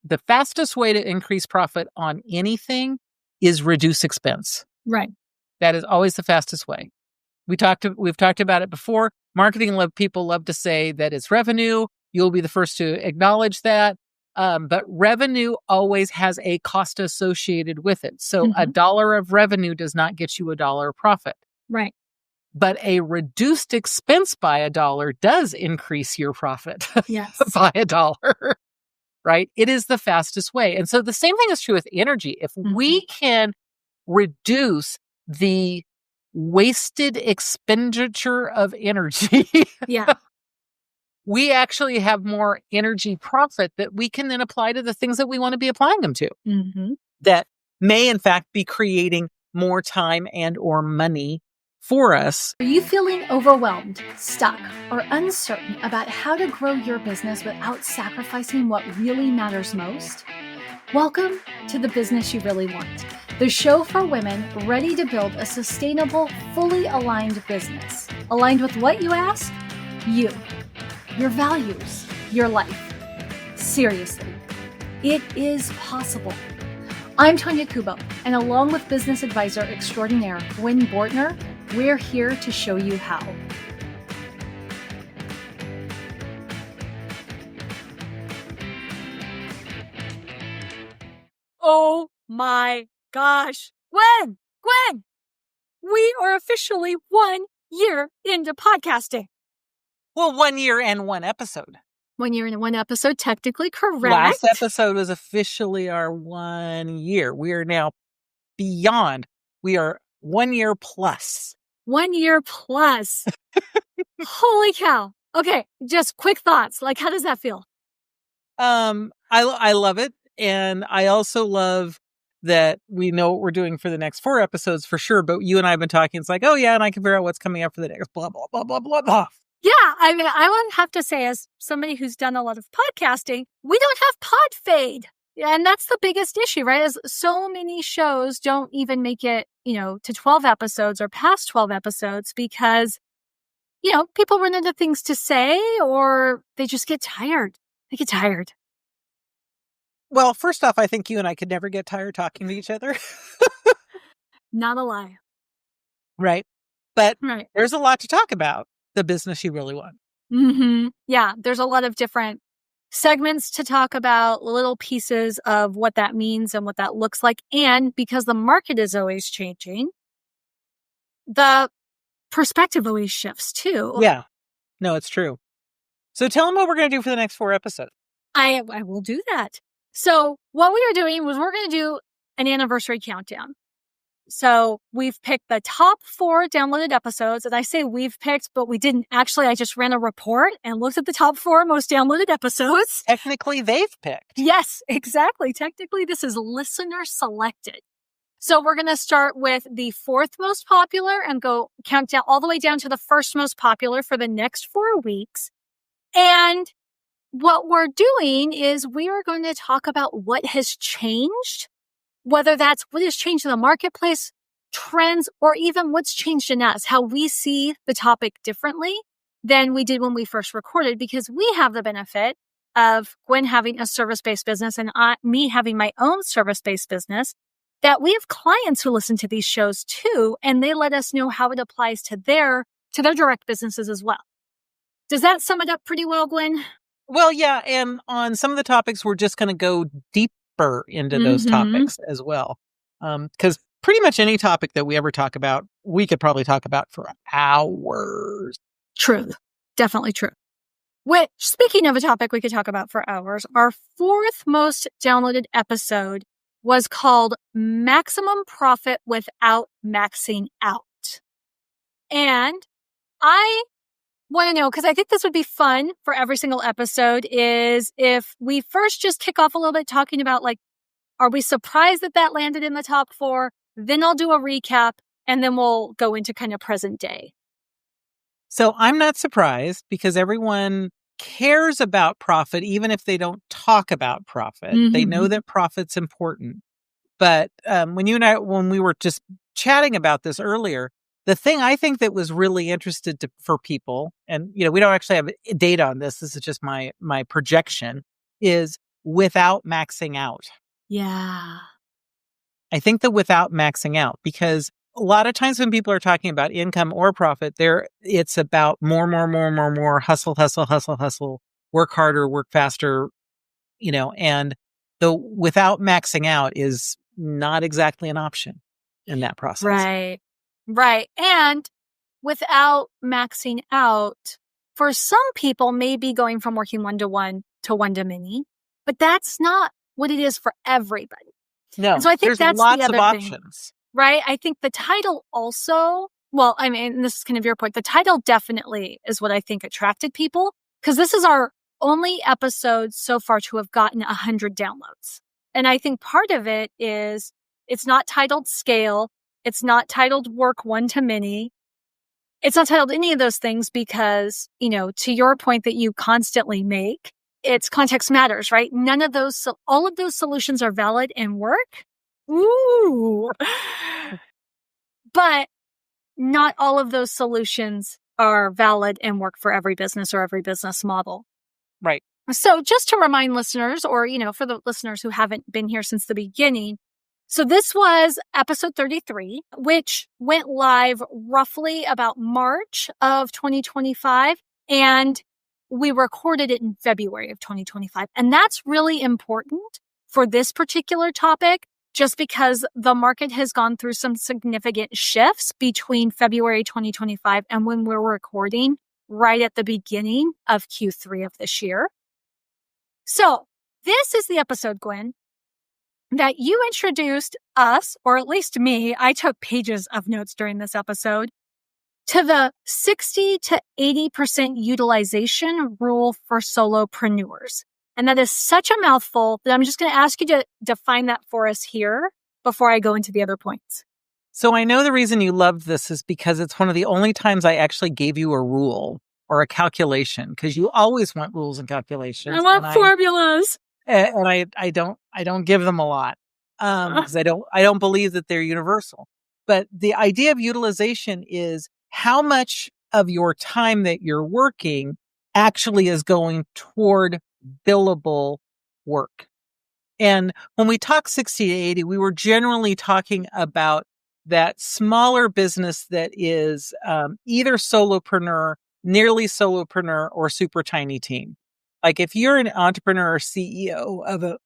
the fastest way to increase profit on anything is reduce expense. Right. That is always the fastest way. We've talked about it before. Marketing people love to say that it's revenue. You'll be the first to acknowledge that. But revenue always has a cost associated with it. So $1 of revenue does not get you $1 of profit. Right. But a reduced expense by $1 does increase your profit Yes. by $1. Right? It is the fastest way. And so the same thing is true with energy. If we can reduce the wasted expenditure of energy, yeah, we actually have more energy profit that we can then apply to the things that we want to be applying them to. That may, in fact, be creating more time and or money for us. Are you feeling overwhelmed, stuck, or uncertain about how to grow your business without sacrificing what really matters most? Welcome to The Business You Really Want, the show for women ready to build a sustainable, fully aligned business. Aligned with what, you ask? You, your values, your life. Seriously, it is possible. I'm Tonya Kubo, and along with business advisor extraordinaire Gwen Bortner, we're here to show you how. Oh my gosh. Gwen! We are officially 1 year into podcasting. Well, 1 year and one episode. 1 year and one episode, technically correct. Last episode was officially our 1 year. We are now beyond. We are 1 year plus. 1 year plus. Holy cow. Okay, just quick thoughts. Like, how does that feel? I love it. And I also love that we know what we're doing for the next 4 episodes for sure. But you and I have been talking. It's like, oh yeah, and I can figure out what's coming up for the next blah, blah, blah, blah, blah, blah. Yeah, I mean, I would have to say, as somebody who's done a lot of podcasting, we don't have pod fade. And that's the biggest issue, right? Is so many shows don't even make it, to 12 episodes or past 12 episodes because, people run into things to say or they just get tired. They get tired. Well, first off, I think you and I could never get tired talking to each other. Not a lie. Right. But There's a lot to talk about. The business you really want. Yeah, there's a lot of different segments to talk about, little pieces of what that means and what that looks like. And because the market is always changing, the perspective always shifts too. Yeah. No, it's true. So tell them what we're going to do for the next 4 episodes. I will do that. So what we are doing was we're going to do an anniversary countdown. So we've picked the top 4 downloaded episodes. And I say we've picked, but we didn't actually. I just ran a report and looked at the top 4 most downloaded episodes. Technically, they've picked. Yes, exactly. Technically, this is listener selected. So we're going to start with the 4th most popular and go count down all the way down to the 1st most popular for the next 4 weeks. And what we're doing is we are going to talk about what has changed, whether that's what has changed in the marketplace, trends, or even what's changed in us, how we see the topic differently than we did when we first recorded, because we have the benefit of Gwen having a service-based business and me having my own service-based business, that we have clients who listen to these shows too, and they let us know how it applies to their direct businesses as well. Does that sum it up pretty well, Gwen? Well, yeah. And on some of the topics, we're just going to go deeper into those topics as well. Because pretty much any topic that we ever talk about, we could probably talk about for hours. True. Definitely true. Which, speaking of a topic we could talk about for hours, our 4th most downloaded episode was called Maximum Profit Without Maxing Out. And I want to know, because I think this would be fun for every single episode, is if we first just kick off a little bit talking about, like, are we surprised that landed in the top 4? Then I'll do a recap, and then we'll go into kind of present day. So I'm not surprised because everyone cares about profit, even if they don't talk about profit. They know that profit's important. But when we were just chatting about this earlier, the thing I think that was really for people, and we don't actually have data on this. This is just my projection. Is without maxing out. Yeah. I think the without maxing out, because a lot of times when people are talking about income or profit, it's about more, hustle, work harder, work faster, and the without maxing out is not exactly an option in that process. Right. Right. And without maxing out, for some people, maybe going from working 1-to-1 to 1-to-many, but that's not what it is for everybody. No, and so I think there's that's lots the other of thing, options. right? I think the title also, well, I mean, this is kind of your point. The title definitely is what I think attracted people, because this is our only episode so far to have gotten 100 downloads. And I think part of it is it's not titled Scale. It's not titled Work 1-to-Many. It's not titled any of those things because, to your point that you constantly make, it's context matters, right? All of those solutions are valid and work. Ooh. But not all of those solutions are valid and work for every business or every business model. Right. So just to remind listeners, or, for the listeners who haven't been here since the beginning, so this was episode 33, which went live roughly about March of 2025, and we recorded it in February of 2025. And that's really important for this particular topic, just because the market has gone through some significant shifts between February 2025 and when we're recording right at the beginning of Q3 of this year. So this is the episode, Gwen, that you introduced us, or at least me, I took pages of notes during this episode, to the 60 to 80% utilization rule for solopreneurs. And that is such a mouthful that I'm just going to ask you to define that for us here before I go into the other points. So I know the reason you loved this is because it's one of the only times I actually gave you a rule or a calculation, because you always want rules and calculations. I want formulas. And I don't give them a lot, because I don't believe that they're universal. But the idea of utilization is how much of your time that you're working actually is going toward billable work. And when we talk 60 to 80, we were generally talking about that smaller business that is either solopreneur, nearly solopreneur, or super tiny team. Like if you're an entrepreneur or CEO of an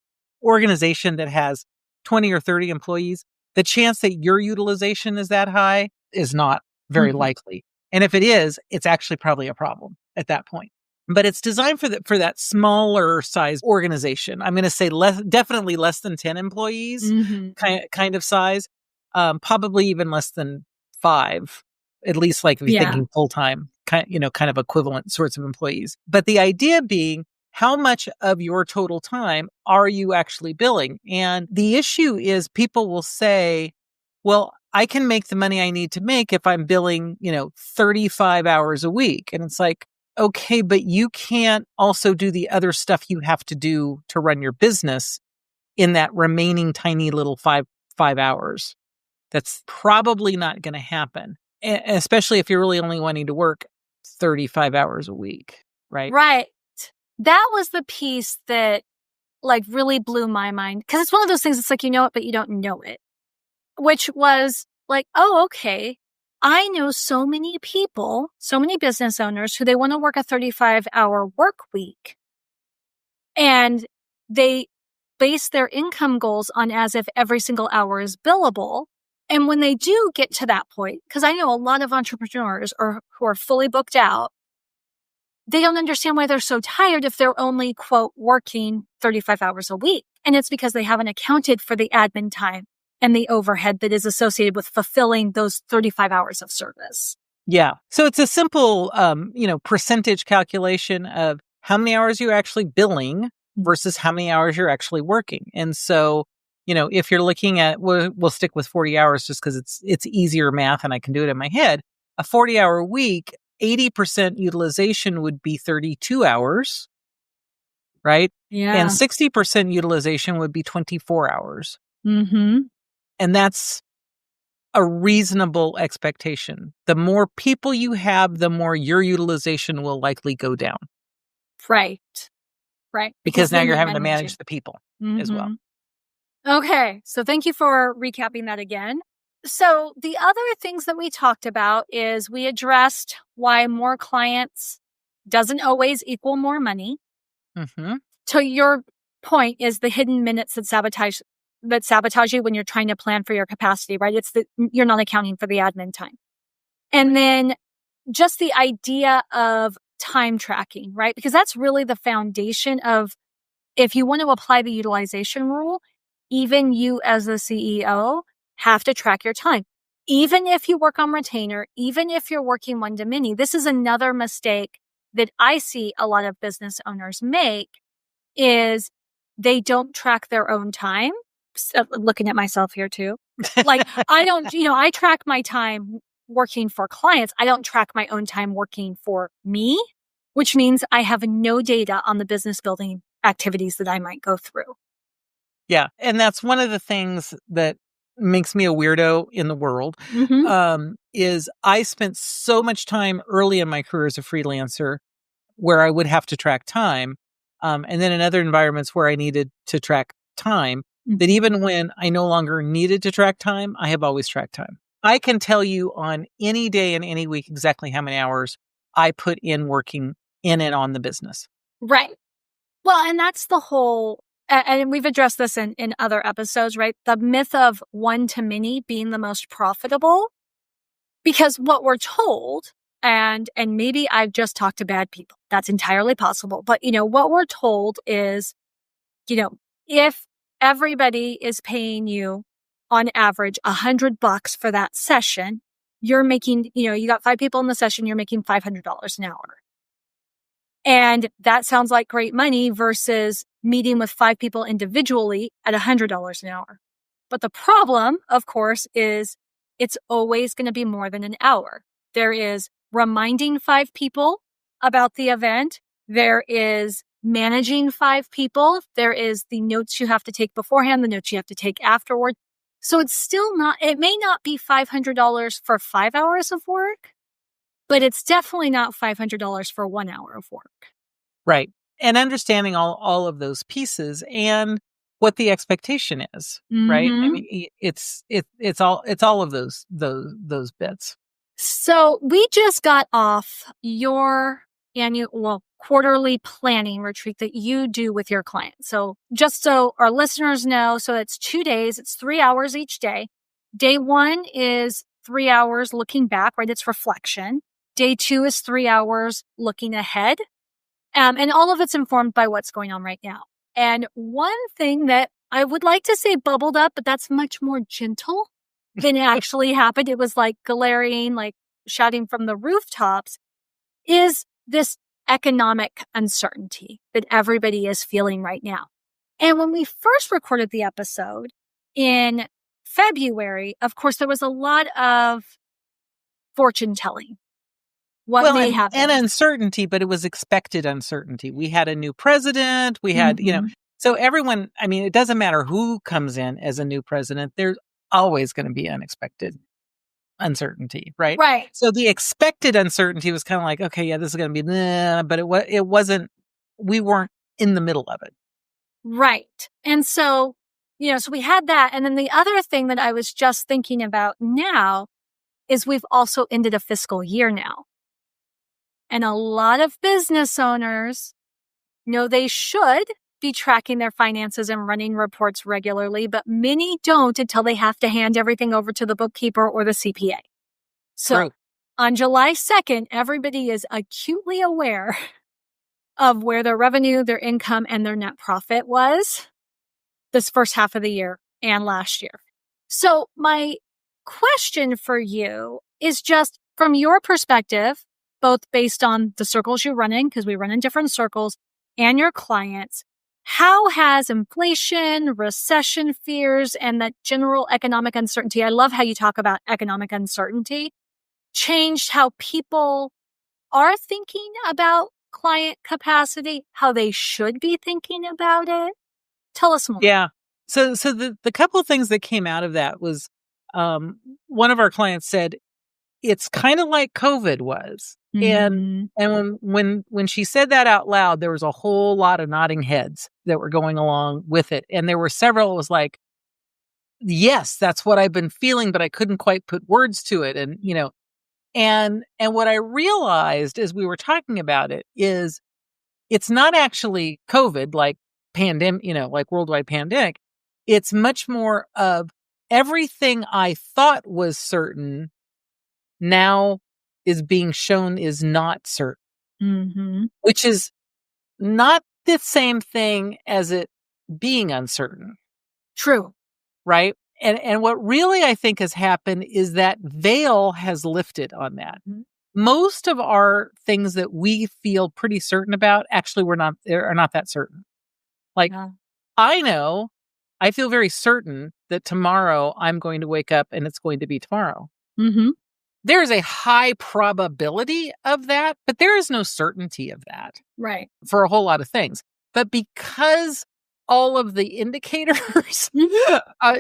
organization that has 20 or 30 employees, the chance that your utilization is that high is not very likely. And if it is, it's actually probably a problem at that point. But it's designed for that smaller size organization. I'm going to say definitely less than 10 employees, kind of size, probably even less than 5, at least like if you're thinking full time, kind of equivalent sorts of employees. But the idea being, how much of your total time are you actually billing? And the issue is people will say, well, I can make the money I need to make if I'm billing, 35 hours a week. And it's like, okay, but you can't also do the other stuff you have to do to run your business in that remaining tiny little five hours. That's probably not going to happen, especially if you're really only wanting to work 35 hours a week, right? Right. That was the piece that really blew my mind, because it's one of those things, it's like, you know it, but you don't know it, which was like, oh, okay. I know so many people, so many business owners who they want to work a 35-hour work week, and they base their income goals on as if every single hour is billable. And when they do get to that point, because I know a lot of entrepreneurs who are fully booked out, they don't understand why they're so tired if they're only, quote, working 35 hours a week. And it's because they haven't accounted for the admin time and the overhead that is associated with fulfilling those 35 hours of service. Yeah. So it's a simple, percentage calculation of how many hours you're actually billing versus how many hours you're actually working. And so, if you're looking at, we'll stick with 40 hours just because it's easier math and I can do it in my head. A 40-hour week, 80% utilization would be 32 hours, right? Yeah. And 60% utilization would be 24 hours. Mm-hmm. And that's a reasonable expectation. The more people you have, the more your utilization will likely go down. Right. Right. Because now then you're you're having to managing. manage the people as well. Okay. So thank you for recapping that again. So the other things that we talked about is we addressed why more clients doesn't always equal more money. To your point is the hidden minutes that sabotage you when you're trying to plan for your capacity, right? It's you're not accounting for the admin time. And then just the idea of time tracking, right? Because that's really the foundation of, if you want to apply the utilization rule, even you as the CEO have to track your time. Even if you work on retainer, even if you're working one to many, this is another mistake that I see a lot of business owners make, is they don't track their own time. So, looking at myself here too. Like, I don't, I track my time working for clients. I don't track my own time working for me, which means I have no data on the business building activities that I might go through. Yeah. And that's one of the things that makes me a weirdo in the world, is I spent so much time early in my career as a freelancer where I would have to track time. And then in other environments where I needed to track time, that even when I no longer needed to track time, I have always tracked time. I can tell you on any day in any week exactly how many hours I put in working in and on the business. Right. Well, and that's the whole, and we've addressed this in other episodes, right? The myth of one to many being the most profitable, because what we're told, and maybe I've just talked to bad people, that's entirely possible. But, what we're told is, if everybody is paying you on average $100 for that session, you're making, you got 5 people in the session, you're making $500 an hour. And that sounds like great money versus meeting with 5 people individually at $100 an hour. But the problem, of course, is it's always going to be more than an hour. There is reminding 5 people about the event. There is managing 5 people. There is the notes you have to take beforehand, the notes you have to take afterward. So it's still not, it may not be $500 for 5 hours of work, but it's definitely not $500 for 1 hour of work. Right. And understanding all of those pieces and what the expectation is, right? I mean, it's all of those bits. So we just got off your quarterly planning retreat that you do with your clients. So just so our listeners know, so it's 2 days, it's 3 hours each day. Day 1 is 3 hours looking back, right? It's reflection. Day 2 is 3 hours looking ahead. And all of it's informed by what's going on right now. And one thing that I would like to say bubbled up, but that's much more gentle than actually happened. It was like glaring, like shouting from the rooftops, is this economic uncertainty that everybody is feeling right now. And when we first recorded the episode in February, of course, there was a lot of fortune telling. What may happen. And uncertainty, but it was expected uncertainty. We had a new president. We had, so everyone, I mean, it doesn't matter who comes in as a new president. There's always going to be unexpected uncertainty, right? Right. So the expected uncertainty was kind of like, okay, yeah, this is going to be, but it wasn't, we weren't in the middle of it. Right. And so, so we had that. And then the other thing that I was just thinking about now is we've also ended a fiscal year now. And a lot of business owners know they should be tracking their finances and running reports regularly, but many don't until they have to hand everything over to the bookkeeper or the CPA. So on July 2nd, everybody is acutely aware of where their revenue, their income, and their net profit was this first half of the year and last year. So my question for you is just from your perspective, both based on the circles you run in, because we run in different circles, and your clients, how has inflation, recession fears, and that general economic uncertainty, I love how you talk about economic uncertainty, changed how people are thinking about client capacity, how they should be thinking about it? Tell us more. Yeah. So the couple of things that came out of that was, one of our clients said, it's kind of like COVID was. And when she said that out loud, there was a whole lot of nodding heads that were going along with it. And there were several, it was like, yes, that's what I've been feeling, but I couldn't quite put words to it. And, and what I realized as we were talking about it is it's not actually COVID, like pandemic, like worldwide pandemic. It's much more of everything I thought was certain now is being shown is not certain, which is not the same thing as it being uncertain. True. Right? And what really I think has happened is that veil has lifted on that. Most of our things that we feel pretty certain about actually are not that certain. Like, I know, I feel very certain that tomorrow I'm going to wake up and it's going to be tomorrow. There is a high probability of that, but there is no certainty of that. Right. For a whole lot of things. But because all of the indicators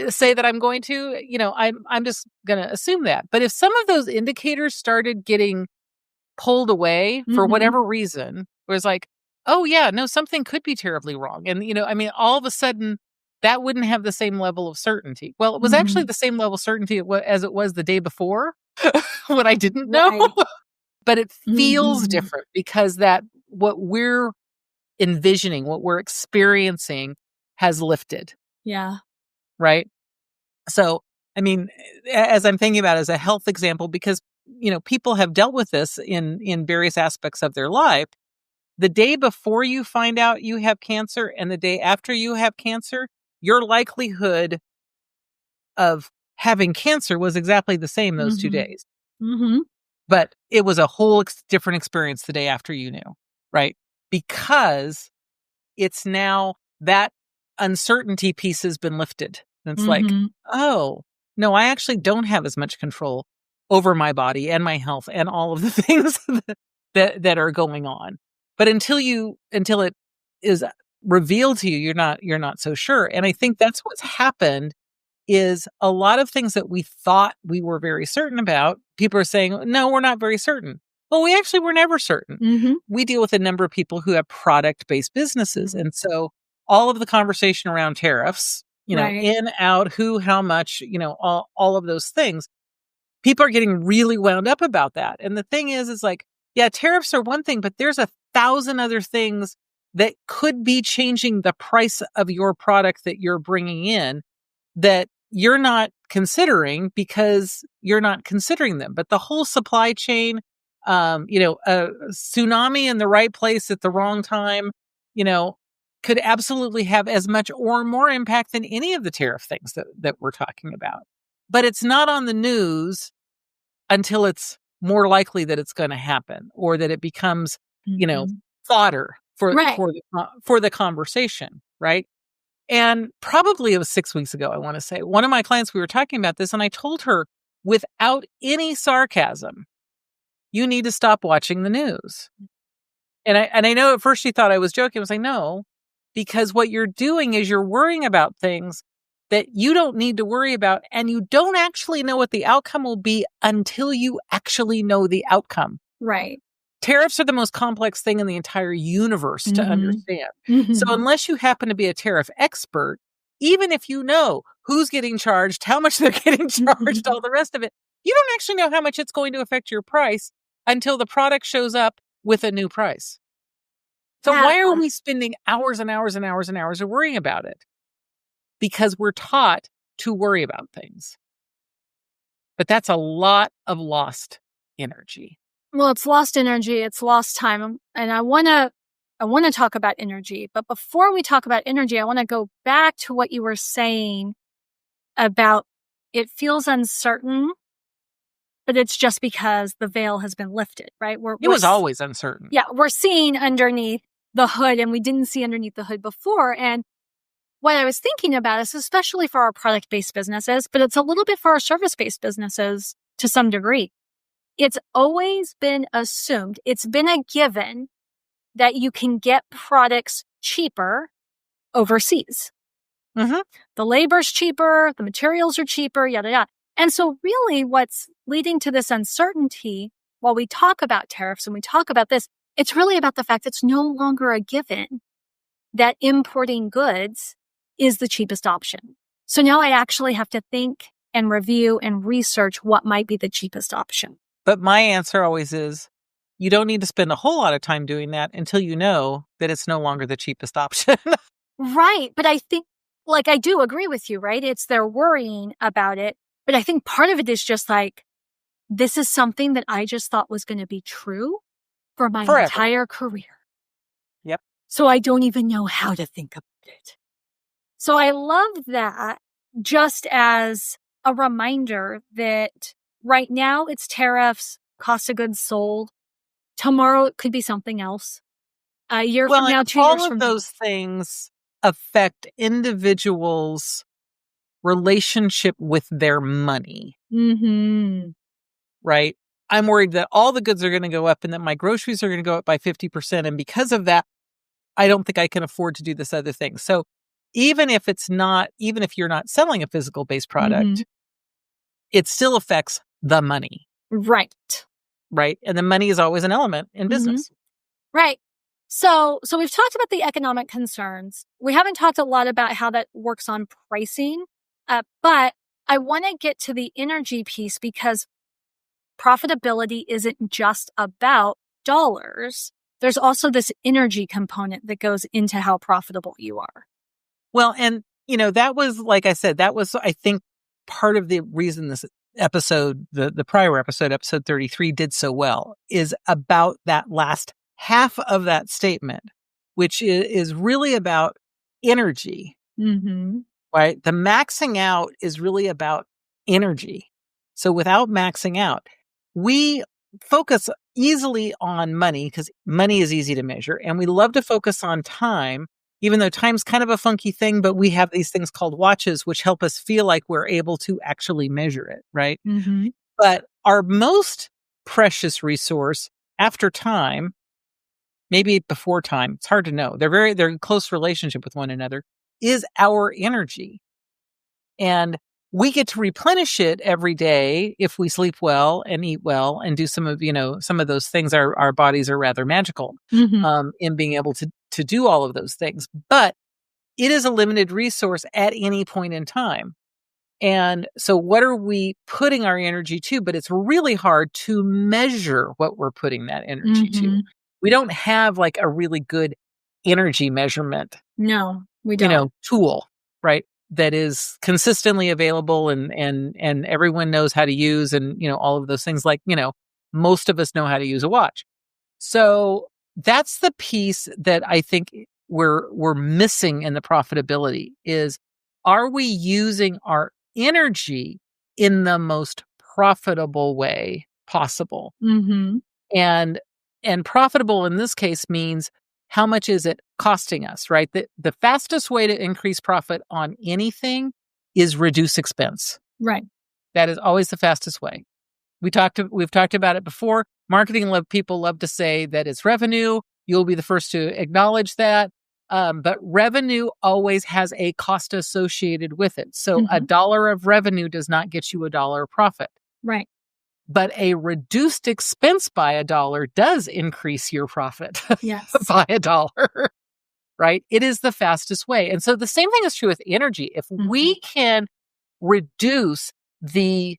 say that I'm going to, I'm just going to assume that. But if some of those indicators started getting pulled away for whatever reason, it was like, oh yeah, no, something could be terribly wrong. And, all of a sudden that wouldn't have the same level of certainty. Well, it was actually the same level of certainty as it was the day before when I didn't know, right. But it feels different because what we're envisioning, what we're experiencing has lifted. Yeah. Right. So, I mean, as I'm thinking about it as a health example, because, people have dealt with this in various aspects of their life. The day before you find out you have cancer and the day after you have cancer, your likelihood of having cancer was exactly the same those 2 days. But it was a whole different experience the day after you knew, right? Because it's now that uncertainty piece has been lifted. And it's like, oh, no, I actually don't have as much control over my body and my health and all of the things that are going on. But until it is revealed to you, you're not so sure. And I think that's what's happened is a lot of things that we thought we were very certain about, people are saying, no, we're not very certain. Well, we actually were never certain. We deal with a number of people who have product-based businesses. And so all of the conversation around tariffs, right. In, out, who, how much, all of those things, people are getting really wound up about that. And the thing is like, yeah, tariffs are one thing, but there's 1,000 other things that could be changing the price of your product that you're bringing in that you're not considering because you're not considering them. But the whole supply chain, a tsunami in the right place at the wrong time, could absolutely have as much or more impact than any of the tariff things that we're talking about. But it's not on the news until it's more likely that it's going to happen or that it becomes, fodder for the conversation, right? And probably it was 6 weeks ago, I want to say, one of my clients, we were talking about this, and I told her without any sarcasm, you need to stop watching the news. And I know at first she thought I was joking. I was like, no, because what you're doing is you're worrying about things that you don't need to worry about, and you don't actually know what the outcome will be until you actually know the outcome. Right. Tariffs are the most complex thing in the entire universe to understand. So unless you happen to be a tariff expert, even if you know who's getting charged, how much they're getting charged, all the rest of it, you don't actually know how much it's going to affect your price until the product shows up with a new price. So why are we spending hours and hours and hours and hours of worrying about it? Because we're taught to worry about things. But that's a lot of lost energy. Well, it's lost energy, it's lost time. And I want to talk about energy. But before we talk about energy, I want to go back to what you were saying about it feels uncertain, but it's just because the veil has been lifted, right? It was always uncertain. Yeah, we're seeing underneath the hood, and we didn't see underneath the hood before. And what I was thinking about is especially for our product-based businesses, but it's a little bit for our service-based businesses to some degree. It's always been assumed, it's been a given that you can get products cheaper overseas. The labor's cheaper, the materials are cheaper, yada, yada. And so really what's leading to this uncertainty while we talk about tariffs and we talk about this, it's really about the fact it's no longer a given that importing goods is the cheapest option. So now I actually have to think and review and research what might be the cheapest option. But my answer always is, you don't need to spend a whole lot of time doing that until you know that it's no longer the cheapest option. Right. But I think, like, I do agree with you, right? It's they're worrying about it. But I think part of it is just like, this is something that I just thought was going to be true for my Forever. entire career. Yep. So I don't even know how to think about it. So I love that just as a reminder that right now it's tariffs, cost of goods sold. Tomorrow it could be something else. A year from now, 2 years all from of now. those things affect individuals' relationship with their money. Mm-hmm. Right? I'm worried that all the goods are going to go up and that my groceries are going to go up by 50%. And because of that, I don't think I can afford to do this other thing. So even if you're not selling a physical based product, it still affects the money. Right. Right. And the money is always an element in business. Right. So we've talked about the economic concerns. We haven't talked a lot about how that works on pricing, but I want to get to the energy piece because profitability isn't just about dollars. There's also this energy component that goes into how profitable you are. Well, and, that was, like I said, that was, I think, part of the reason this episode, the prior episode 33, did so well, is about that last half of that statement, which is really about energy. Mm-hmm. Right? The maxing out is really about energy. So without maxing out, we focus easily on money because money is easy to measure. And we love to focus on time, even though time's kind of a funky thing, but we have these things called watches, which help us feel like we're able to actually measure it, right? Mm-hmm. But our most precious resource after time, maybe before time, it's hard to know. They're in close relationship with one another, is our energy. And we get to replenish it every day if we sleep well and eat well and do some of those things. Our bodies are rather magical in being able to do all of those things. But it is a limited resource at any point in time. And so what are we putting our energy to? But it's really hard to measure what we're putting that energy to. We don't have like a really good energy measurement. No, we don't. Tool, right? That is consistently available and everyone knows how to use and, all of those things, like, most of us know how to use a watch. So that's the piece that I think we're missing in the profitability is, are we using our energy in the most profitable way possible? Mm-hmm. And profitable in this case means, how much is it costing us, right? The fastest way to increase profit on anything is reduce expense. Right. That is always the fastest way. We've talked about it before. Marketing people love to say that it's revenue. You'll be the first to acknowledge that. But revenue always has a cost associated with it. So $1 of revenue does not get you $1 of profit. Right. But a reduced expense by $1 does increase your profit yes. by $1, right? It is the fastest way. And so the same thing is true with energy. If we can reduce the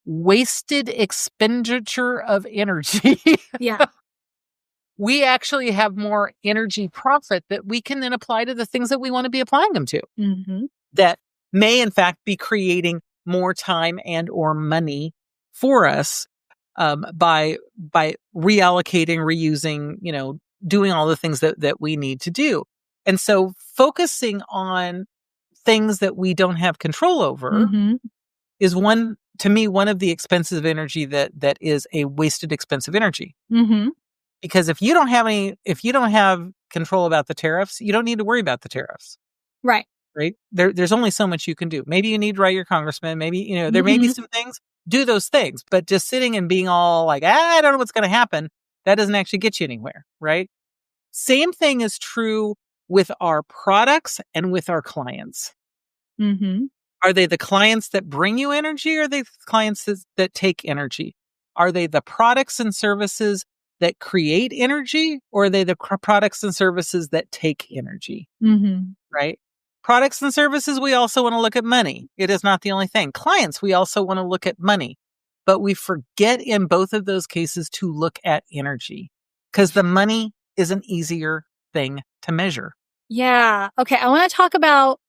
wasted expenditure of energy, we actually have more energy profit that we can then apply to the things that we want to be applying them to. That may, in fact, be creating more time and or money for us by reallocating, reusing, doing all the things that we need to do. And so focusing on things that we don't have control over is one of the expenses of energy that is a wasted expense of energy. Because if you don't have control about the tariffs, you don't need to worry about the tariffs. Right. Right. There's only so much you can do. Maybe you need to write your congressman. Maybe, there may be some things, do those things, but just sitting and being all like, I don't know what's going to happen. That doesn't actually get you anywhere. Right. Same thing is true with our products and with our clients. Are they the clients that bring you energy, or are they the clients that take energy? Are they the products and services that create energy, or are they the products and services that take energy? Right? Products and services, we also want to look at money. It is not the only thing. Clients, we also want to look at money. But we forget in both of those cases to look at energy, because the money is an easier thing to measure. Yeah. Okay. I want to talk about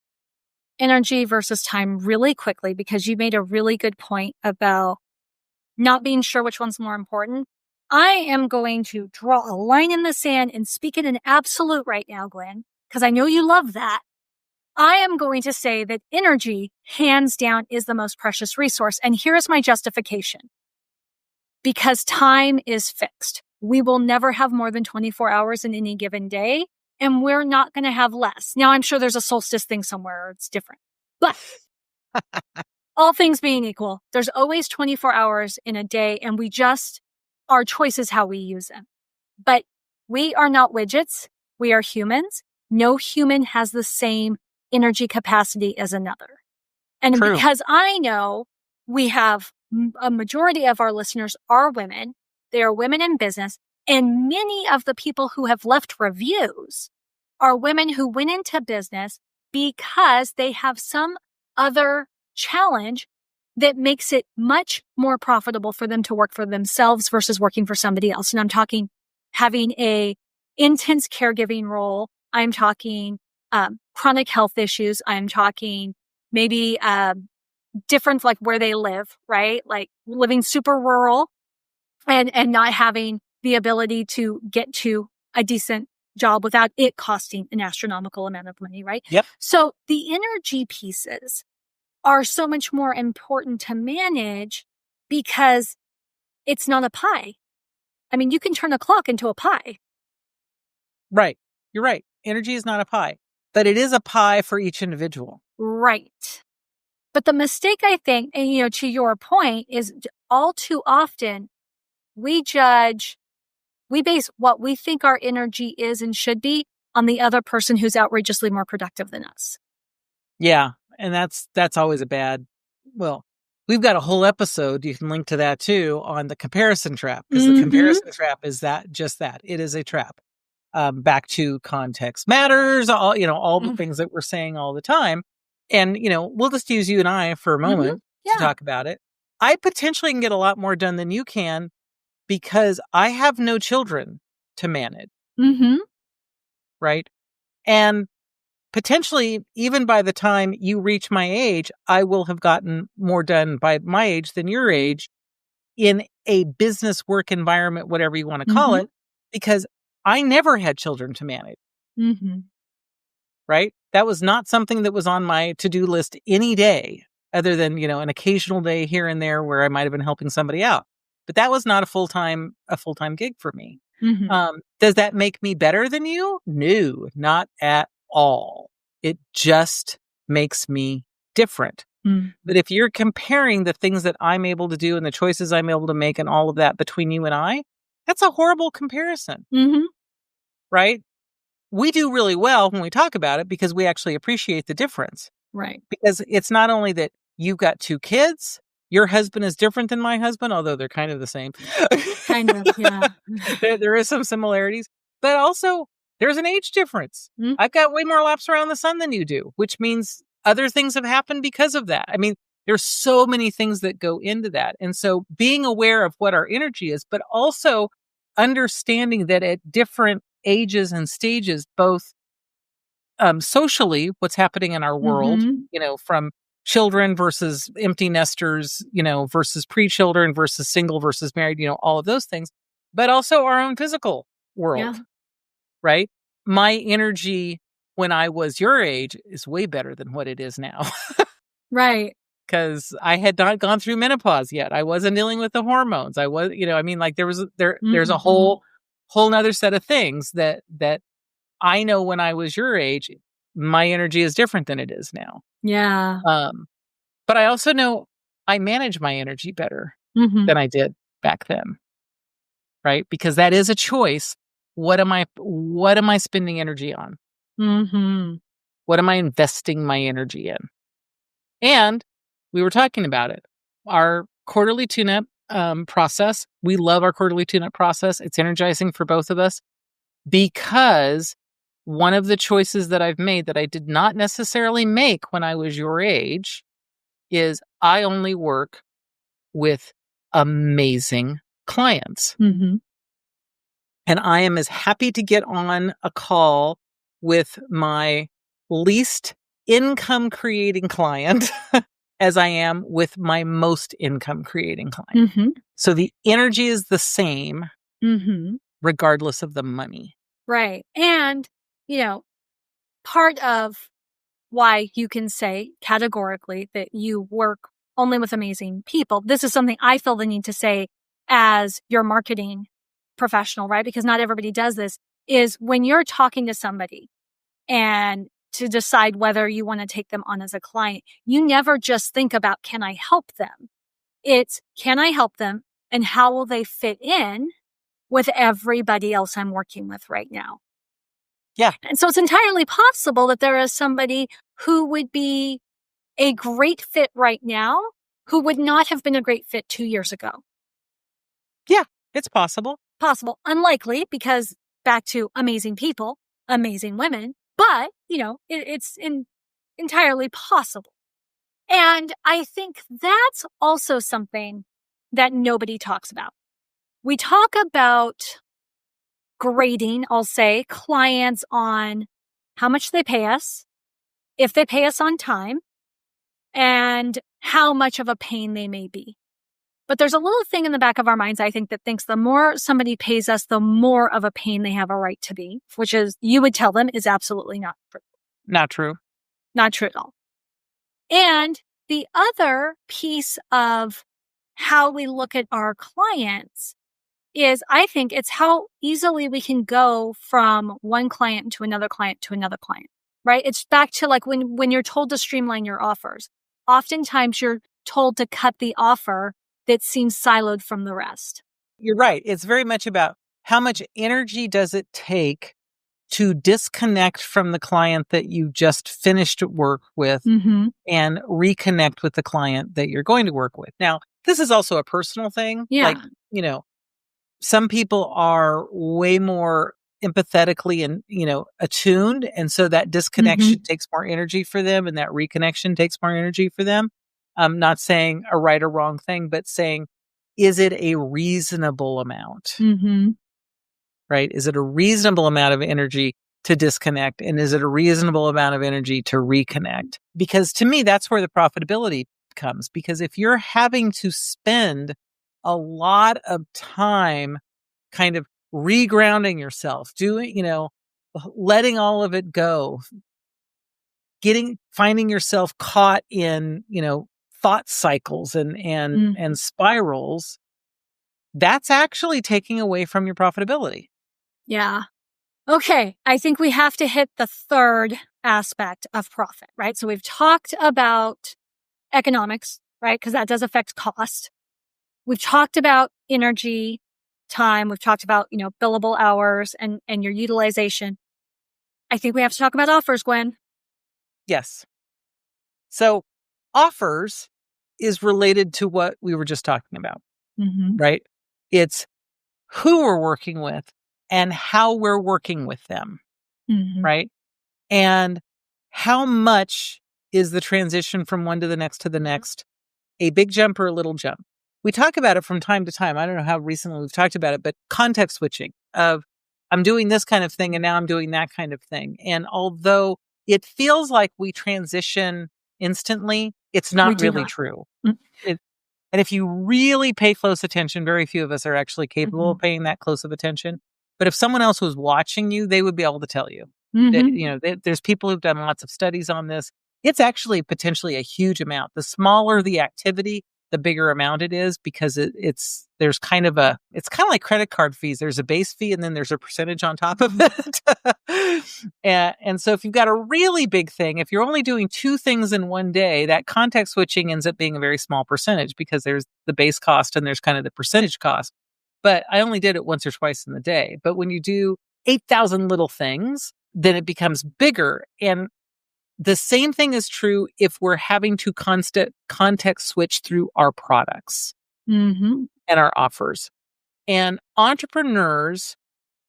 energy versus time really quickly, because you made a really good point about not being sure which one's more important. I am going to draw a line in the sand and speak it in absolute right now, Gwen, because I know you love that. I am going to say that energy, hands down, is the most precious resource. And here is my justification. Because time is fixed. We will never have more than 24 hours in any given day, and we're not going to have less. Now, I'm sure there's a solstice thing somewhere, or it's different. But all things being equal, there's always 24 hours in a day, and our choice is how we use them. But we are not widgets. We are humans. No human has the same energy capacity as another. And True. Because I know we have a majority of our listeners are women, they are women in business, and many of the people who have left reviews are women who went into business because they have some other challenge that makes it much more profitable for them to work for themselves versus working for somebody else. And I'm talking having a intense caregiving role. I'm talking chronic health issues. I'm talking maybe different, like where they live, right? Like living super rural and not having the ability to get to a decent job without it costing an astronomical amount of money, right? Yep. So the energy pieces are so much more important to manage because it's not a pie. I mean, you can turn a clock into a pie. Right. You're right. Energy is not a pie, but it is a pie for each individual. Right. But the mistake, I think, and to your point, is all too often we base what we think our energy is and should be on the other person who's outrageously more productive than us. Yeah. And that's always well, we've got a whole episode, you can link to that too, on the comparison trap, because the comparison trap is just that. It is a trap. Back to context matters, all the things that we're saying all the time. And, we'll just use you and I for a moment to talk about it. I potentially can get a lot more done than you can because I have no children to manage. Right. And potentially, even by the time you reach my age, I will have gotten more done by my age than your age in a business work environment, whatever you want to call it, because I never had children to manage. Right? That was not something that was on my to-do list any day, other than, an occasional day here and there where I might have been helping somebody out. But that was not a full-time gig for me. Does that make me better than you? No, not at all. It just makes me different. But if you're comparing the things that I'm able to do and the choices I'm able to make and all of that between you and I, that's a horrible comparison. Right? We do really well when we talk about it because we actually appreciate the difference. Right. Because it's not only that you've got 2 kids, your husband is different than my husband, although they're kind of the same. Kind of, yeah. There is some similarities, but also there's an age difference. I've got way more laps around the sun than you do, which means other things have happened because of that. I mean, there's so many things that go into that. And so being aware of what our energy is, but also understanding that at different ages and stages, both socially, what's happening in our world, from children versus empty nesters, versus pre-children versus single versus married, all of those things, but also our own physical world, right? My energy when I was your age is way better than what it is now. Right. Because I had not gone through menopause yet. I wasn't dealing with the hormones. I was, there's a whole nother set of things that I know when I was your age, my energy is different than it is now. Yeah. But I also know I manage my energy better than I did back then. Right? Because that is a choice. What am I spending energy on? What am I investing my energy in? And we were talking about it. Our quarterly tune-up process. We love our quarterly tune-up process. It's energizing for both of us because one of the choices that I've made that I did not necessarily make when I was your age is I only work with amazing clients. Mm-hmm. And I am as happy to get on a call with my least income creating client as I am with my most income creating client. Mm-hmm. So the energy is the same, Mm-hmm. regardless of the money. Right. And, part of why you can say categorically that you work only with amazing people. This is something I feel the need to say as your marketing professional, right? Because not everybody does this, is when you're talking to somebody and to decide whether you want to take them on as a client, you never just think about, can I help them? It's, can I help them and how will they fit in with everybody else I'm working with right now? Yeah. And so it's entirely possible that there is somebody who would be a great fit right now who would not have been a great fit 2 years ago. Yeah, it's possible. Possible. Unlikely, because back to amazing people, amazing women, but, it's entirely possible. And I think that's also something that nobody talks about. We talk about grading, I'll say, clients on how much they pay us, if they pay us on time, and how much of a pain they may be. But there's a little thing in the back of our minds, I think, that thinks the more somebody pays us, the more of a pain they have a right to be, which is, you would tell them, is absolutely not true. Not true. Not true at all. And the other piece of how we look at our clients is, I think, it's how easily we can go from one client to another client to another client, right? It's back to like when you're told to streamline your offers. Oftentimes you're told to cut the offer that seems siloed from the rest. You're right. It's very much about how much energy does it take to disconnect from the client that you just finished work with Mm-hmm. and reconnect with the client that you're going to work with. Now, this is also a personal thing. Yeah. Like, some people are way more empathetically and, attuned. And so that disconnection takes more energy for them and that reconnection takes more energy for them. I'm not saying a right or wrong thing, but saying, is it a reasonable amount? Mm-hmm. Right? Is it a reasonable amount of energy to disconnect? And is it a reasonable amount of energy to reconnect? Because to me, that's where the profitability comes. Because if you're having to spend a lot of time kind of regrounding yourself, letting all of it go, finding yourself caught in, thought cycles and spirals, that's actually taking away from your profitability. Yeah. Okay. I think we have to hit the third aspect of profit, right? So we've talked about economics, right? Because that does affect cost. We've talked about energy, time. We've talked about, billable hours and your utilization. I think we have to talk about offers, Gwen. Yes. So offers is related to what we were just talking about, right? It's who we're working with and how we're working with them, right? And how much is the transition from one to the next, a big jump or a little jump? We talk about it from time to time. I don't know how recently we've talked about it, but context switching of I'm doing this kind of thing and now I'm doing that kind of thing. And although it feels like we transition instantly, it's not really true. And if you really pay close attention, very few of us are actually capable of paying that close of attention. But if someone else was watching you, they would be able to tell you. There's people who've done lots of studies on this. It's actually potentially a huge amount. The smaller the activity, the bigger amount it is, because it's kind of like credit card fees. There's a base fee and then there's a percentage on top of it. and so if you've got a really big thing, if you're only doing two things in one day, that context switching ends up being a very small percentage because there's the base cost and there's kind of the percentage cost. But I only did it once or twice in the day. But when you do 8,000 little things, then it becomes bigger. And the same thing is true if we're having to context switch through our products. And and our offers. And entrepreneurs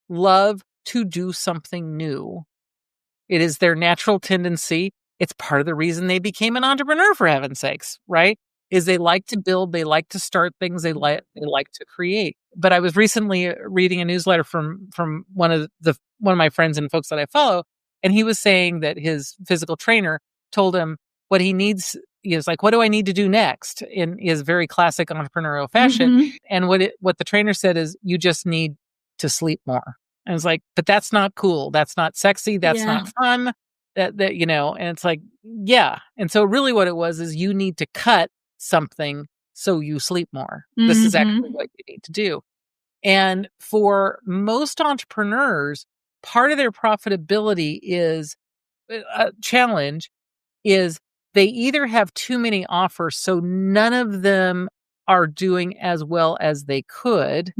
love to do something new. It is their natural tendency. It's part of the reason they became an entrepreneur, for heaven's sakes, right? Is they like to build, they like to start things, they like to create. But I was recently reading a newsletter from one of my friends and folks that I follow, and he was saying that his physical trainer told him what he needs. He was like, what do I need to do next? In his very classic entrepreneurial fashion. And what the trainer said is, you just need to sleep more. And I was like, but that's not cool. That's not sexy. That's not fun. And it's like, yeah. And so really what it was is, you need to cut something so you sleep more. This is actually what you need to do. And for most entrepreneurs, part of their profitability is a challenge is they either have too many offers, so none of them are doing as well as they could,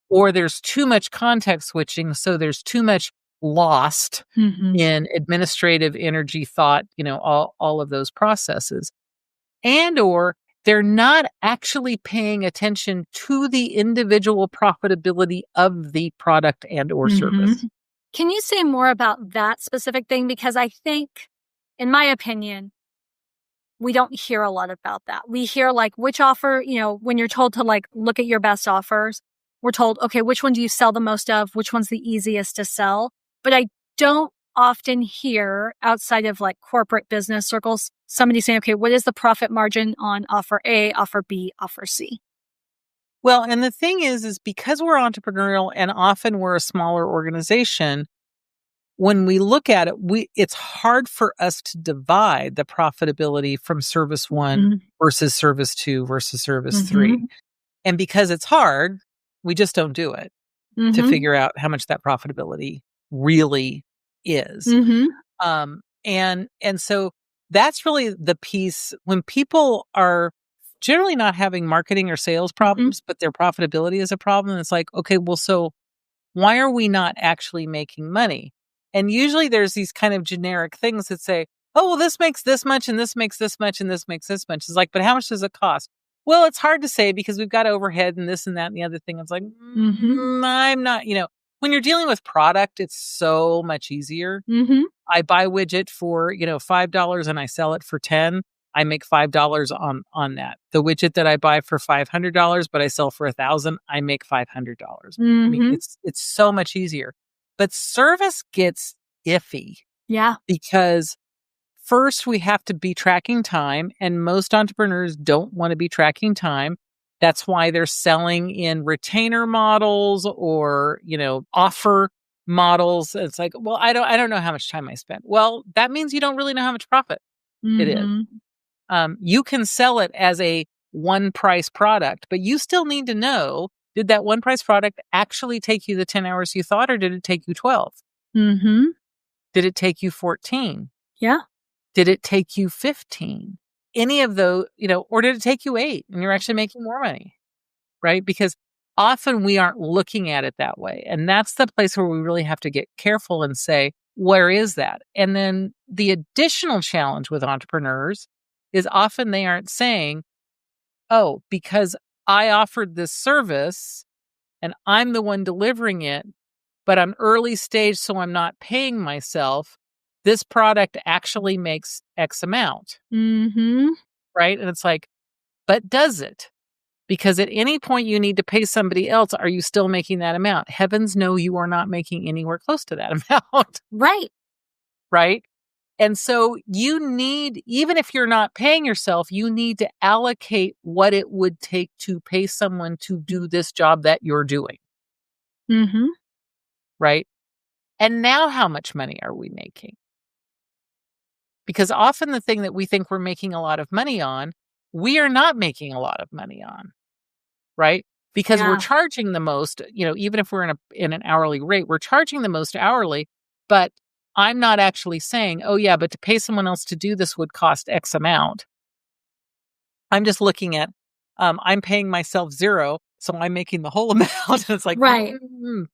or there's too much context switching, so there's too much lost in administrative energy, thought, all of those processes. And or they're not actually paying attention to the individual profitability of the product and or service. Can you say more about that specific thing? Because I think, in my opinion, we don't hear a lot about that. We hear like which offer, when you're told to like look at your best offers, we're told, okay, which one do you sell the most of? Which one's the easiest to sell? But I don't often hear outside of like corporate business circles, somebody saying, okay, what is the profit margin on offer A, offer B, offer C? Well, and the thing is because we're entrepreneurial and often we're a smaller organization, when we look at it, it's hard for us to divide the profitability from service 1 versus service 2 versus service 3. And because it's hard, we just don't do it to figure out how much that profitability really is. And so that's really the piece when people are generally not having marketing or sales problems, but their profitability is a problem. It's like, okay, well, so why are we not actually making money? And usually there's these kind of generic things that say, oh, well, this makes this much and this makes this much and this makes this much. It's like, but how much does it cost? Well, it's hard to say because we've got overhead and this and that and the other thing. It's like, I'm not, when you're dealing with product, it's so much easier. I buy widget for, $5 and I sell it for 10. I make $5 on that. The widget that I buy for $500, but I sell for $1,000, I make $500. I mean, it's so much easier. But service gets iffy. Yeah. Because first we have to be tracking time, and most entrepreneurs don't want to be tracking time. That's why they're selling in retainer models or, offer models. It's like, well, I don't know how much time I spent. Well, that means you don't really know how much profit it is. You can sell it as a one price product, but you still need to know, did that one price product actually take you the 10 hours you thought, or did it take you 12? Did it take you 14? Yeah. Did it take you 15? Any of those, or did it take you 8 and you're actually making more money, right? Because often we aren't looking at it that way. And that's the place where we really have to get careful and say, where is that? And then the additional challenge with entrepreneurs is often they aren't saying, oh, because I offered this service and I'm the one delivering it, but I'm early stage, so I'm not paying myself. This product actually makes X amount. Right? And it's like, but does it? Because at any point you need to pay somebody else, are you still making that amount? Heavens no, you are not making anywhere close to that amount. Right. Right? And so you need, even if you're not paying yourself, you need to allocate what it would take to pay someone to do this job that you're doing. Right? And now how much money are we making? Because often the thing that we think we're making a lot of money on, we are not making a lot of money on. Right? Because we're charging the most, even if we're in an hourly rate, we're charging the most hourly, but I'm not actually saying, oh yeah, but to pay someone else to do this would cost X amount. I'm just looking at, I'm paying myself 0, so I'm making the whole amount. And it's like, right.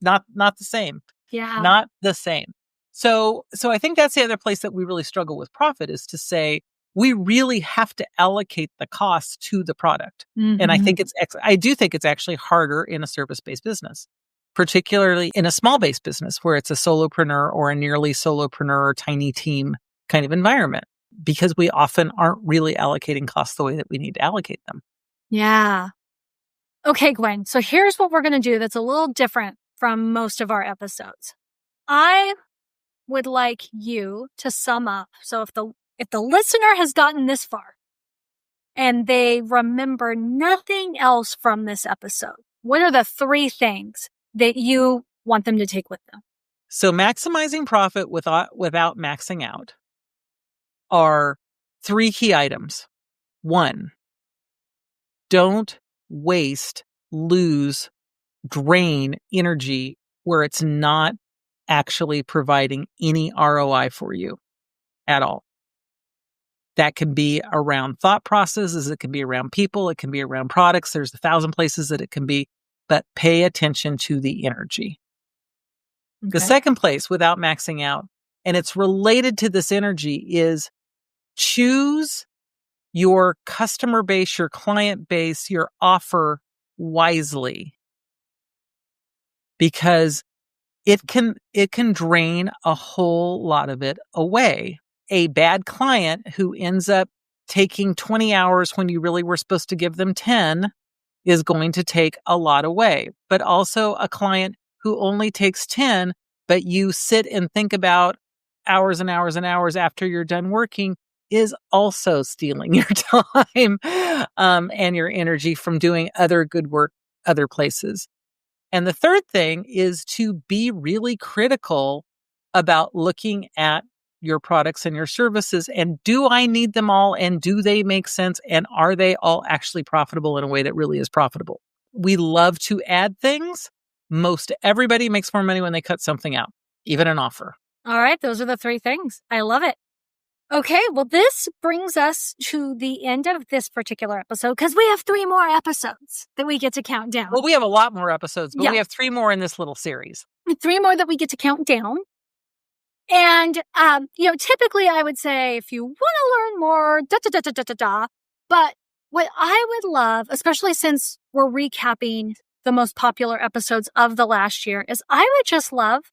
Not the same. Yeah. Not the same. So I think that's the other place that we really struggle with profit is to say, we really have to allocate the costs to the product. And I do think it's actually harder in a service-based business, particularly in a small-based business where it's a solopreneur or a nearly solopreneur or tiny team kind of environment, because we often aren't really allocating costs the way that we need to allocate them. Yeah. Okay, Gwen. So here's what we're going to do that's a little different from most of our episodes. I would like you to sum up. So if the listener has gotten this far and they remember nothing else from this episode, what are the 3 things that you want them to take with them? So maximizing profit without maxing out are 3 key items. 1, don't waste, lose, drain energy where it's not actually providing any ROI for you at all. That can be around thought processes, it can be around people, it can be around products. There's 1,000 places that it can be, but pay attention to the energy. Okay. The second place, without maxing out, and it's related to this energy, is choose your customer base, your client base, your offer wisely, because it can drain a whole lot of it away. A bad client who ends up taking 20 hours when you really were supposed to give them 10 is going to take a lot away. But also a client who only takes 10, but you sit and think about hours and hours and hours after you're done working, is also stealing your time and your energy from doing other good work other places. And the third thing is to be really critical about looking at your products and your services, and do I need them all, and do they make sense, and are they all actually profitable in a way that really is profitable? We love to add things. Most everybody makes more money when they cut something out, even an offer. All right, those are the 3 things. I love it. Okay, well, this brings us to the end of this particular episode, because we have 3 more episodes that we get to count down. Well, we have a lot more episodes, but we have 3 more in this little series. 3 more that we get to count down. And, typically I would say, if you want to learn more, but what I would love, especially since we're recapping the most popular episodes of the last year, is I would just love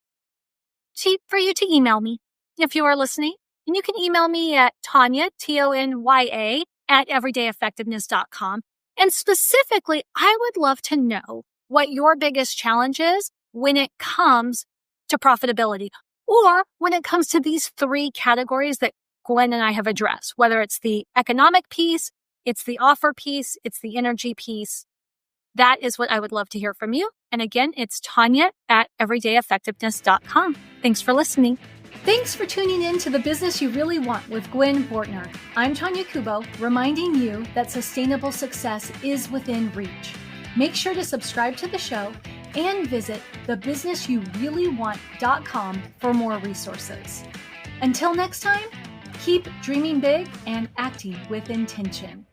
for you to email me if you are listening. And you can email me at Tonya, Tonya, at everydayeffectiveness.com. And specifically, I would love to know what your biggest challenge is when it comes to profitability, or when it comes to these 3 categories that Gwen and I have addressed, whether it's the economic piece, it's the offer piece, it's the energy piece. That is what I would love to hear from you. And again, it's Tonya at everydayeffectiveness.com. Thanks for listening. Thanks for tuning in to The Business You Really Want with Gwen Bortner. I'm Tonya Kubo, reminding you that sustainable success is within reach. Make sure to subscribe to the show and visit thebusinessyoureallyWant.com for more resources. Until next time, keep dreaming big and acting with intention.